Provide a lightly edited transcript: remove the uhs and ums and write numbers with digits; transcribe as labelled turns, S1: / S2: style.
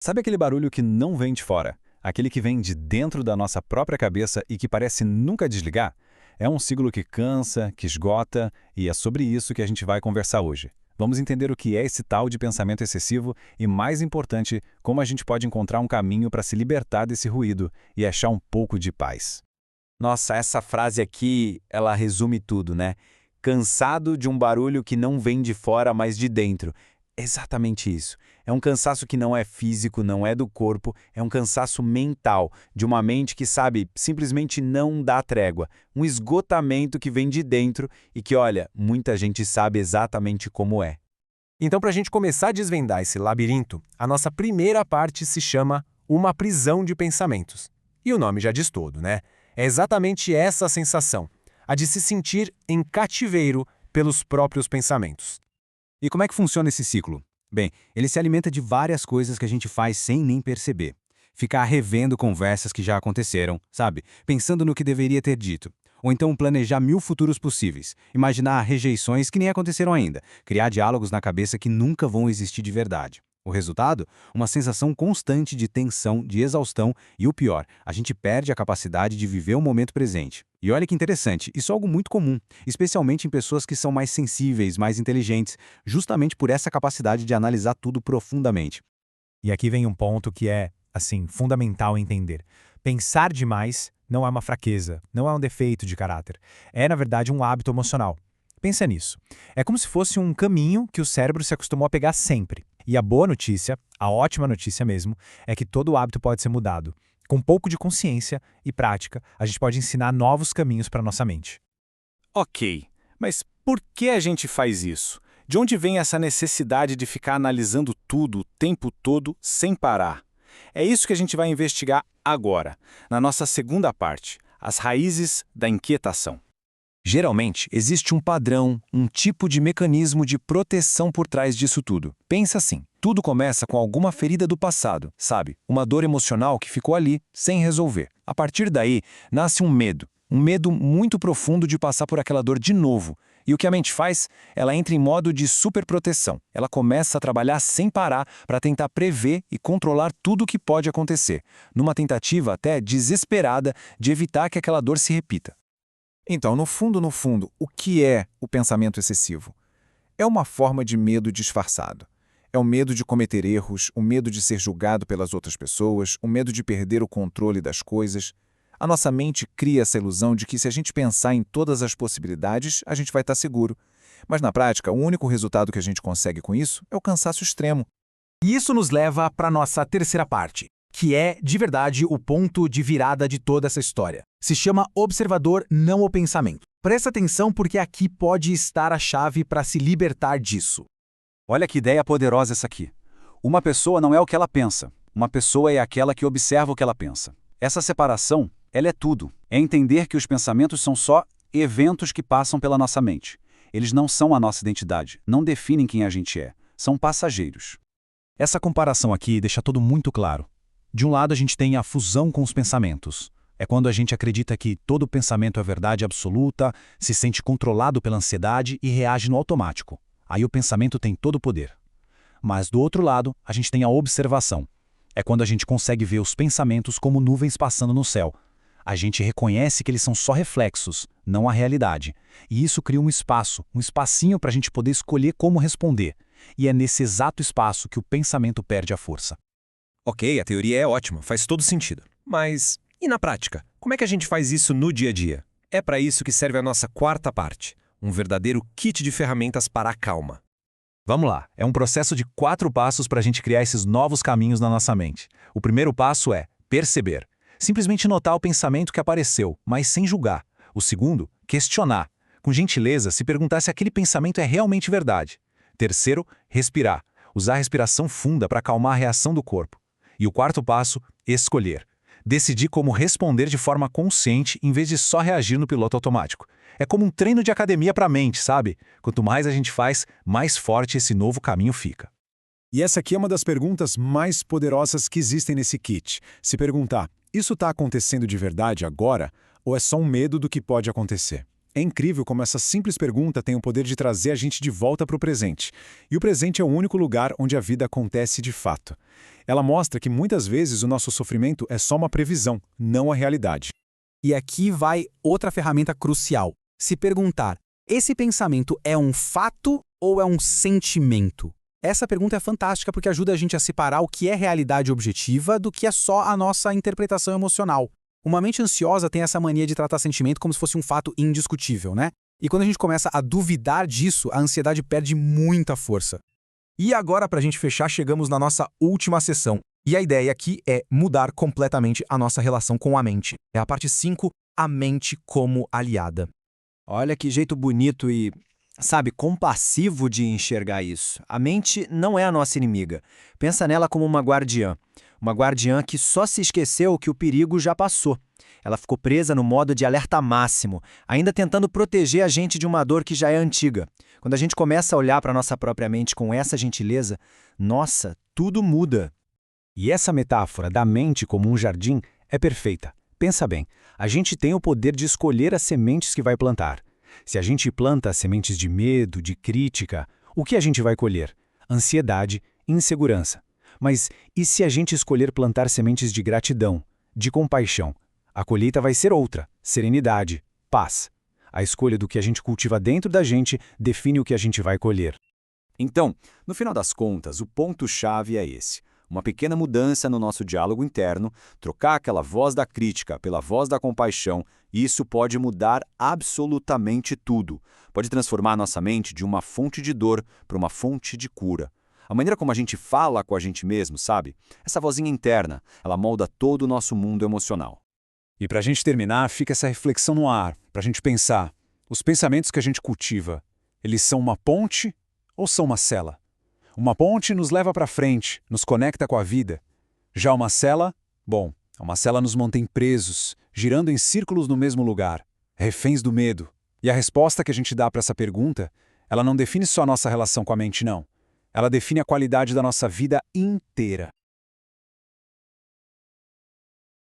S1: Sabe aquele barulho que não vem de fora? Aquele que vem de dentro da nossa própria cabeça e que parece nunca desligar? É um ciclo que cansa, que esgota, e é sobre isso que a gente vai conversar hoje. Vamos entender o que é esse tal de pensamento excessivo e, mais importante, como a gente pode encontrar um caminho para se libertar desse ruído e achar um pouco de paz.
S2: Nossa, essa frase aqui, ela resume tudo, né? Cansado de um barulho que não vem de fora, mas de dentro. É exatamente isso. É um cansaço que não é físico, não é do corpo, é um cansaço mental, de uma mente que, sabe, simplesmente não dá trégua. Um esgotamento que vem de dentro e que, olha, muita gente sabe exatamente como é.
S3: Então, para a gente começar a desvendar esse labirinto, a nossa primeira parte se chama uma prisão de pensamentos. E o nome já diz tudo, né? É exatamente essa sensação, a de se sentir em cativeiro pelos próprios pensamentos.
S4: E como é que funciona esse ciclo? Bem, ele se alimenta de várias coisas que a gente faz sem nem perceber. Ficar revendo conversas que já aconteceram, sabe? Pensando no que deveria ter dito. Ou então planejar 1000 futuros possíveis. Imaginar rejeições que nem aconteceram ainda. Criar diálogos na cabeça que nunca vão existir de verdade. O resultado? Uma sensação constante de tensão, de exaustão e, o pior, a gente perde a capacidade de viver o momento presente. E olha que interessante, isso é algo muito comum, especialmente em pessoas que são mais sensíveis, mais inteligentes, justamente por essa capacidade de analisar tudo profundamente.
S3: E aqui vem um ponto que é, assim, fundamental entender. Pensar demais não é uma fraqueza, não é um defeito de caráter. É, na verdade, um hábito emocional. Pensa nisso. É como se fosse um caminho que o cérebro se acostumou a pegar sempre. E a boa notícia, a ótima notícia mesmo, é que todo hábito pode ser mudado. Com um pouco de consciência e prática, a gente pode ensinar novos caminhos para nossa mente.
S1: Ok, mas por que a gente faz isso? De onde vem essa necessidade de ficar analisando tudo o tempo todo sem parar? É isso que a gente vai investigar agora, na nossa segunda parte, as raízes da inquietação.
S4: Geralmente, existe um padrão, um tipo de mecanismo de proteção por trás disso tudo. Pensa assim, tudo começa com alguma ferida do passado, sabe? Uma dor emocional que ficou ali, sem resolver. A partir daí, nasce um medo muito profundo de passar por aquela dor de novo. E o que a mente faz? Ela entra em modo de superproteção. Ela começa a trabalhar sem parar para tentar prever e controlar tudo o que pode acontecer, numa tentativa até desesperada de evitar que aquela dor se repita. Então, no fundo, o que é o pensamento excessivo? É uma forma de medo disfarçado. É o medo de cometer erros, o medo de ser julgado pelas outras pessoas, o medo de perder o controle das coisas. A nossa mente cria essa ilusão de que se a gente pensar em todas as possibilidades, a gente vai estar seguro. Mas na prática, o único resultado que a gente consegue com isso é o cansaço extremo.
S3: E isso nos leva para a nossa terceira parte, que é, de verdade, o ponto de virada de toda essa história. Se chama observador, não o pensamento. Presta atenção porque aqui pode estar a chave para se libertar disso.
S4: Olha que ideia poderosa essa aqui. Uma pessoa não é o que ela pensa. Uma pessoa é aquela que observa o que ela pensa. Essa separação, ela é tudo. É entender que os pensamentos são só eventos que passam pela nossa mente. Eles não são a nossa identidade, não definem quem a gente é. São passageiros. Essa comparação aqui deixa tudo muito claro. De um lado, a gente tem a fusão com os pensamentos. É quando a gente acredita que todo pensamento é verdade absoluta, se sente controlado pela ansiedade e reage no automático. Aí o pensamento tem todo o poder. Mas do outro lado, a gente tem a observação. É quando a gente consegue ver os pensamentos como nuvens passando no céu. A gente reconhece que eles são só reflexos, não a realidade. E isso cria um espaço, um espacinho para a gente poder escolher como responder. E é nesse exato espaço que o pensamento perde a força.
S5: Ok, a teoria é ótima, faz todo sentido. Mas, e na prática? Como é que a gente faz isso no dia a dia? É para isso que serve a nossa quarta parte, um verdadeiro kit de ferramentas para a calma.
S4: Vamos lá, é um processo de 4 passos para a gente criar esses novos caminhos na nossa mente. O primeiro passo é perceber. Simplesmente notar o pensamento que apareceu, mas sem julgar. O segundo, questionar. Com gentileza, se perguntar se aquele pensamento é realmente verdade. Terceiro, respirar. Usar a respiração funda para acalmar a reação do corpo. E o quarto passo, escolher. Decidir como responder de forma consciente em vez de só reagir no piloto automático. É como um treino de academia para a mente, sabe? Quanto mais a gente faz, mais forte esse novo caminho fica.
S6: E essa aqui é uma das perguntas mais poderosas que existem nesse kit. Se perguntar, isso está acontecendo de verdade agora ou é só um medo do que pode acontecer? É incrível como essa simples pergunta tem o poder de trazer a gente de volta para o presente. E o presente é o único lugar onde a vida acontece de fato. Ela mostra que muitas vezes o nosso sofrimento é só uma previsão, não a realidade.
S7: E aqui vai outra ferramenta crucial. Se perguntar, esse pensamento é um fato ou é um sentimento? Essa pergunta é fantástica porque ajuda a gente a separar o que é realidade objetiva do que é só a nossa interpretação emocional. Uma mente ansiosa tem essa mania de tratar sentimento como se fosse um fato indiscutível, né? E quando a gente começa a duvidar disso, a ansiedade perde muita força.
S8: E agora, para a gente fechar, chegamos na nossa última sessão. E a ideia aqui é mudar completamente a nossa relação com a mente. É a parte 5, a mente como aliada.
S2: Olha que jeito bonito e, sabe, compassivo de enxergar isso. A mente não é a nossa inimiga. Pensa nela como uma guardiã. Uma guardiã que só se esqueceu que o perigo já passou. Ela ficou presa no modo de alerta máximo, ainda tentando proteger a gente de uma dor que já é antiga. Quando a gente começa a olhar para a nossa própria mente com essa gentileza, nossa, tudo muda.
S4: E essa metáfora da mente como um jardim é perfeita. Pensa bem, a gente tem o poder de escolher as sementes que vai plantar. Se a gente planta sementes de medo, de crítica, o que a gente vai colher? Ansiedade, insegurança. Mas e se a gente escolher plantar sementes de gratidão, de compaixão? A colheita vai ser outra, serenidade, paz. A escolha do que a gente cultiva dentro da gente define o que a gente vai colher.
S9: Então, no final das contas, o ponto-chave é esse. Uma pequena mudança no nosso diálogo interno, trocar aquela voz da crítica pela voz da compaixão, e isso pode mudar absolutamente tudo. Pode transformar nossa mente de uma fonte de dor para uma fonte de cura. A maneira como a gente fala com a gente mesmo, sabe? Essa vozinha interna, ela molda todo o nosso mundo emocional.
S6: E para a gente terminar, fica essa reflexão no ar, para a gente pensar. Os pensamentos que a gente cultiva, eles são uma ponte ou são uma cela? Uma ponte nos leva para frente, nos conecta com a vida. Já uma cela, bom, uma cela nos mantém presos, girando em círculos no mesmo lugar, reféns do medo. E a resposta que a gente dá para essa pergunta, ela não define só a nossa relação com a mente, não. Ela define a qualidade da nossa vida inteira.